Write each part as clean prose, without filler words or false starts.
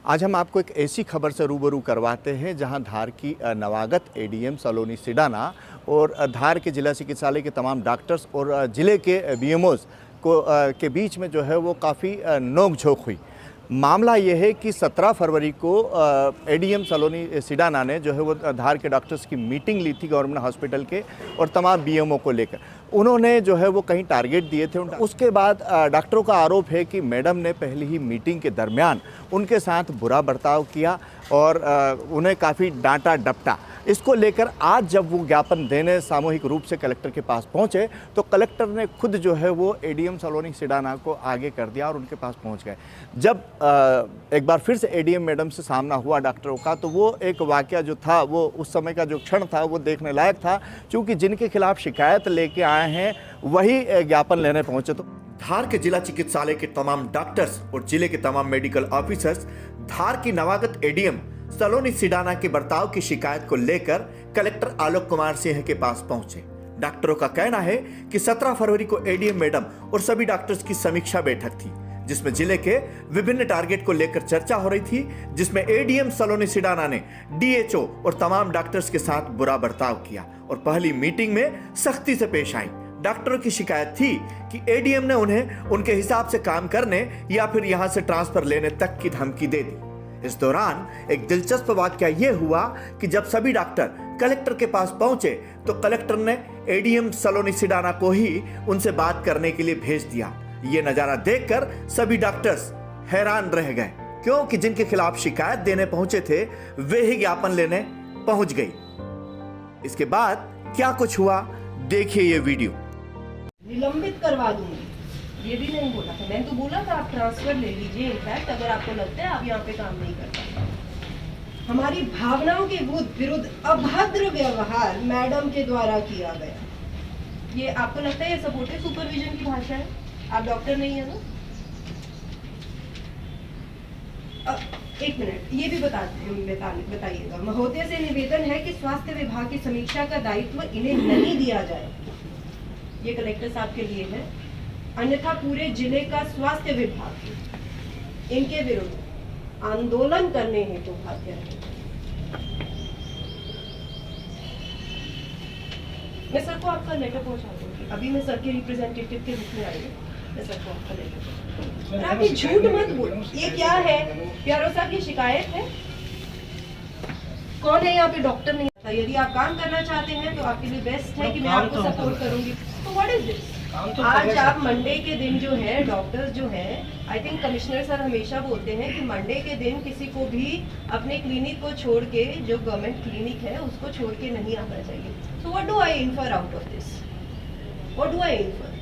आज हम आपको एक ऐसी खबर से रूबरू करवाते हैं जहां धार की नवागत एडीएम सलोनी सिडाना और धार के जिला चिकित्सालय के तमाम डॉक्टर्स और ज़िले के बीएमओज को के बीच में जो है वो काफ़ी नोक-झोंक हुई। मामला ये है कि 17 फरवरी को एडीएम सलोनी सिडाना ने जो है वो धार के डॉक्टर्स की मीटिंग ली थी गवर्नमेंट हॉस्पिटल के और तमाम बीएमओ को लेकर। उन्होंने जो है वो कहीं टारगेट दिए थे। उसके बाद डॉक्टरों का आरोप है कि मैडम ने पहली ही मीटिंग के दरमियान उनके साथ बुरा बर्ताव किया और उन्हें काफ़ी डांटा डपटा। इसको लेकर आज जब वो ज्ञापन देने सामूहिक रूप से कलेक्टर के पास पहुंचे तो कलेक्टर ने खुद जो है वो एडीएम सलोनी सिडाना को आगे कर दिया और उनके पास पहुंच गए। जब एक बार फिर से एडीएम मैडम से सामना हुआ डॉक्टरों का तो वो एक वाकया जो था वो उस समय का जो क्षण था वो देखने लायक था, क्योंकि जिनके खिलाफ शिकायत लेके आए हैं वही ज्ञापन लेने पहुंचे। तो धार के जिला चिकित्सालय के तमाम डॉक्टर्स और जिले के तमाम मेडिकल ऑफिसर्स धार की नवागत एडीएम सलोनी सिडाना के बर्ताव की शिकायत को लेकर कलेक्टर आलोक कुमार सिंह के पास पहुंचे। डॉक्टरों का कहना है कि 17 फरवरी को एडीएम मैडम और सभी डॉक्टर्स की समीक्षा बैठक थी, जिसमें जिले के विभिन्न टारगेट को लेकर चर्चा हो रही थी, जिसमें एडीएम सलोनी सिडाना ने डीएचओ और तमाम डॉक्टर्स के साथ बुरा बर्ताव किया और पहली मीटिंग में सख्ती से पेश आई। डॉक्टरों की शिकायत थी कि एडीएम ने उन्हें उनके हिसाब से काम करने या फिर यहां से ट्रांसफर लेने तक की धमकी दे दी। इस दौरान एक दिलचस्प वाकया यह हुआ कि जब सभी डॉक्टर कलेक्टर के पास पहुंचे तो कलेक्टर ने एडीएम सलोनी सिडाना को ही उनसे बात करने के लिए भेज दिया। ये नजारा देखकर सभी डॉक्टर्स हैरान रह गए, क्योंकि जिनके खिलाफ शिकायत देने पहुंचे थे वे ही ज्ञापन लेने पहुंच गई। इसके बाद क्या कुछ हुआ, देखिए ये वीडियो। निलंबित करवा दूंगी ये भी नहीं बोला था, मैंने तो बोला था आप ट्रांसफर ले लीजिए। इनफैक्ट अगर आपको लगता है आप यहाँ पे काम नहीं कर पाए। हमारी भावनाओं के विरुद्ध अभद्र व्यवहार मैडम के द्वारा किया गया। ये आपको लगता है ये सपोर्टिव सुपरविजन की भाषा है? आप डॉक्टर नहीं है ना? एक मिनट, ये भी बताइएगा। महोदय से निवेदन है कि स्वास्थ्य विभाग की समीक्षा का दायित्व इन्हें नहीं दिया जाए। ये कलेक्टर साहब के लिए है, अन्यथा पूरे जिले का स्वास्थ्य विभाग इनके विरुद्ध आंदोलन करने हेतु बाध्य है। मैं सर को आपका लेटर पहुंचा दूंगी। अभी मैं सर के रिप्रेजेंटेटिव के रूप में आई हूँ। मैं सर को आपका लेटर, आप ये झूठ मत बोलो। ये क्या है प्यारो साहब, ये शिकायत है? कौन है यहाँ पे? डॉक्टर नहीं आता। यदि आप काम करना चाहते हैं तो आपके लिए बेस्ट है कि मैं आपको सपोर्ट करूंगी। तो व्हाट इज दिस? आज आप मंडे के दिन जो है डॉक्टर्स जो है, आई थिंक कमिश्नर सर हमेशा बोलते हैं कि मंडे के दिन किसी को भी अपने क्लिनिक को छोड़ के, जो गवर्नमेंट क्लिनिक है उसको छोड़ के नहीं आना चाहिए। So what do I infer out of this? What do I infer?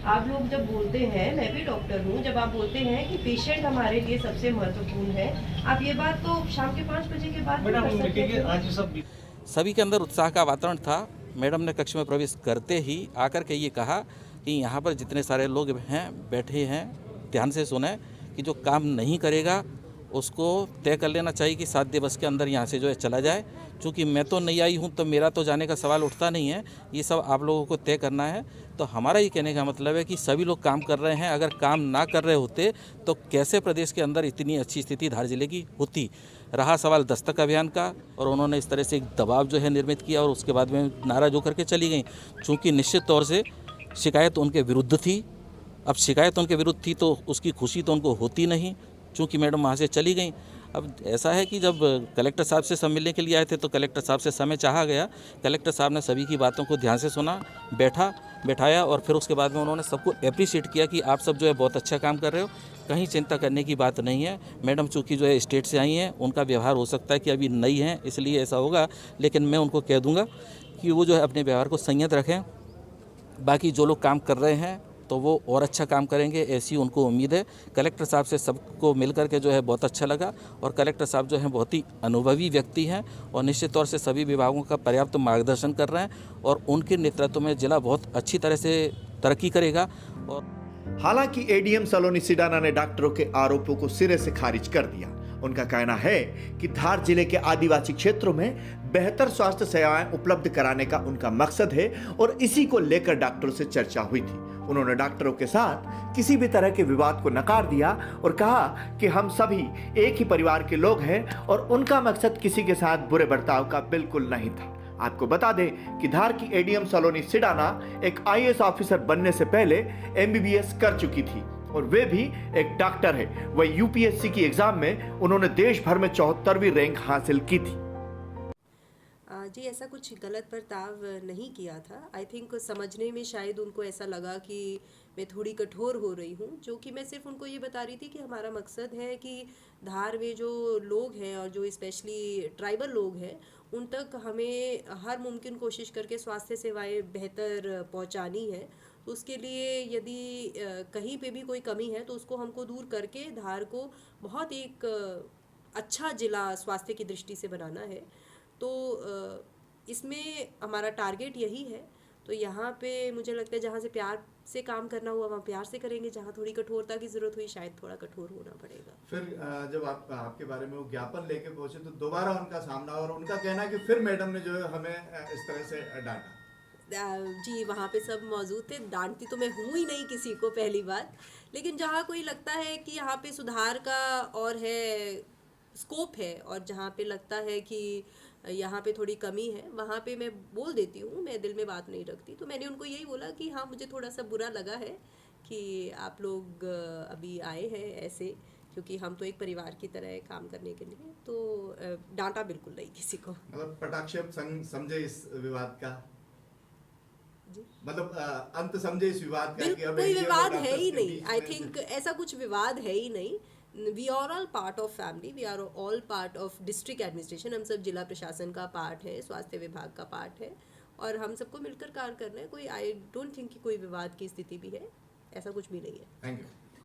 आप लोग जब बोलते हैं, मैं भी डॉक्टर हूँ, जब आप बोलते हैं कि पेशेंट हमारे लिए सबसे महत्वपूर्ण है, आप ये बात तो शाम के 5 बजे के बाद कर सकते हैं। सभी के अंदर उत्साह का वातावरण था। मैडम ने कक्ष में प्रवेश करते ही आकर के ये कहा कि यहाँ पर जितने सारे लोग हैं बैठे हैं, ध्यान से सुने कि जो काम नहीं करेगा उसको तय कर लेना चाहिए कि 7 दिवस के अंदर यहाँ से जो है चला जाए। चूँकि मैं तो नहीं आई हूँ तो मेरा तो जाने का सवाल उठता नहीं है, ये सब आप लोगों को तय करना है। तो हमारा ये कहने का मतलब है कि सभी लोग काम कर रहे हैं, अगर काम ना कर रहे होते तो कैसे प्रदेश के अंदर इतनी अच्छी स्थिति धार जिले की होती। रहा सवाल दस्तक अभियान का, और उन्होंने इस तरह से एक दबाव जो है निर्मित किया और उसके बाद में नाराज होकर के चली गई। चूँकि निश्चित तौर से शिकायत उनके विरुद्ध थी। अब शिकायत उनके विरुद्ध थी तो उसकी खुशी तो उनको होती नहीं, चूँकि मैडम वहाँ से चली गई। अब ऐसा है कि जब कलेक्टर साहब से सब मिलने के लिए आए थे तो कलेक्टर साहब से समय चाहा गया। कलेक्टर साहब ने सभी की बातों को ध्यान से सुना, बैठाया और फिर उसके बाद में उन्होंने सबको अप्रिशिएट किया कि आप सब जो है बहुत अच्छा काम कर रहे हो, कहीं चिंता करने की बात नहीं है। मैडम चूँकि जो है स्टेट से आई हैं, उनका व्यवहार हो सकता है कि अभी नई हैं इसलिए ऐसा होगा, लेकिन मैं उनको कह दूँगा कि वो जो है अपने व्यवहार को संयत रखें। बाकी जो लोग काम कर रहे हैं तो वो और अच्छा काम करेंगे, ऐसी उनको उम्मीद है। कलेक्टर साहब से सबको मिल कर के जो है बहुत अच्छा लगा और कलेक्टर साहब जो हैं बहुत ही अनुभवी व्यक्ति हैं और निश्चित तौर से सभी विभागों का पर्याप्त मार्गदर्शन कर रहे हैं और उनके नेतृत्व में जिला बहुत अच्छी तरह से तरक्की करेगा। और हालांकि एडीएम सलोनी सिडाना ने डॉक्टरों के आरोपों को सिरे से खारिज कर दिया। उनका कहना है कि धार जिले के आदिवासी क्षेत्रों में बेहतर स्वास्थ्य सेवाएं उपलब्ध कराने का उनका मकसद है और इसी को लेकर डॉक्टरों से चर्चा हुई थी। उन्होंने डॉक्टरों के साथ किसी भी तरह के विवाद को नकार दिया और कहा कि हम सभी एक ही परिवार के लोग हैं और उनका मकसद किसी के साथ बुरे बर्ताव का बिल्कुल नहीं था। आपको बता दें कि धार की एडीएम सलोनी सिडाना एक आईएएस ऑफिसर बनने से पहले एमबीबीएस कर चुकी थी और वे भी एक डॉक्टर है। वह यूपीएससी की एग्जाम में उन्होंने देश भर में 74वीं रैंक हासिल की थी। जी ऐसा कुछ गलत बर्ताव नहीं किया था। आई थिंक समझने में शायद उनको ऐसा लगा कि मैं थोड़ी कठोर हो रही हूँ, जो कि मैं सिर्फ उनको ये बता रही थी कि हमारा मकसद है कि धार में जो लोग हैं और जो स्पेशली ट्राइबल लोग हैं उन तक हमें हर मुमकिन कोशिश करके स्वास्थ्य सेवाएं बेहतर पहुंचानी है। तो उसके लिए यदि कहीं पे भी कोई कमी है तो उसको हमको दूर करके धार को बहुत एक अच्छा जिला स्वास्थ्य की दृष्टि से बनाना है। तो इसमें हमारा टारगेट यही है। तो यहाँ पे मुझे लगता है जहाँ से प्यार से काम करना हुआ वहाँ प्यार से करेंगे, जहाँ थोड़ी कठोरता की ज़रूरत हुई शायद थोड़ा कठोर होना पड़ेगा। फिर जब आपके बारे में वो ज्ञापन लेके पहुंचे तो दोबारा उनका सामना और उनका कहना कि फिर मैडम ने जो है हमें इस तरह से डांटा। जी वहाँ पे सब मौजूद थे। डांटती तो मैं हूँ ही नहीं किसी को, पहली बात। लेकिन जहाँ कोई लगता है कि यहाँ पे सुधार का और है स्कोप है और जहाँ पे लगता है कि यहाँ पे थोड़ी कमी है वहाँ पे मैं बोल देती हूँ, मैं दिल में बात नहीं रखती। तो मैंने उनको यही बोला कि हाँ मुझे थोड़ा सा बुरा लगा है कि आप लोग अभी आए हैं ऐसे, क्योंकि हम तो एक परिवार की तरह काम करने के लिए। तो डांटा बिल्कुल नहीं किसी को। मतलब पटाक्षेप समझे इस विवाद का, मतलब अंत समझे इस विवाद का कि अब कोई विवाद है ही नहीं। बीच आई में थिंक ऐसा कुछ विवाद है ही नहीं। We are all part of family, we are all part of district administration. हम सब जिला प्रशासन का पार्ट है, स्वास्थ्य विभाग का पार्ट है और हम सबको मिलकर कार्य करना है। कोई आई डोंट थिंक कि कोई विवाद की स्थिति भी है, ऐसा कुछ भी नहीं है। Thank you.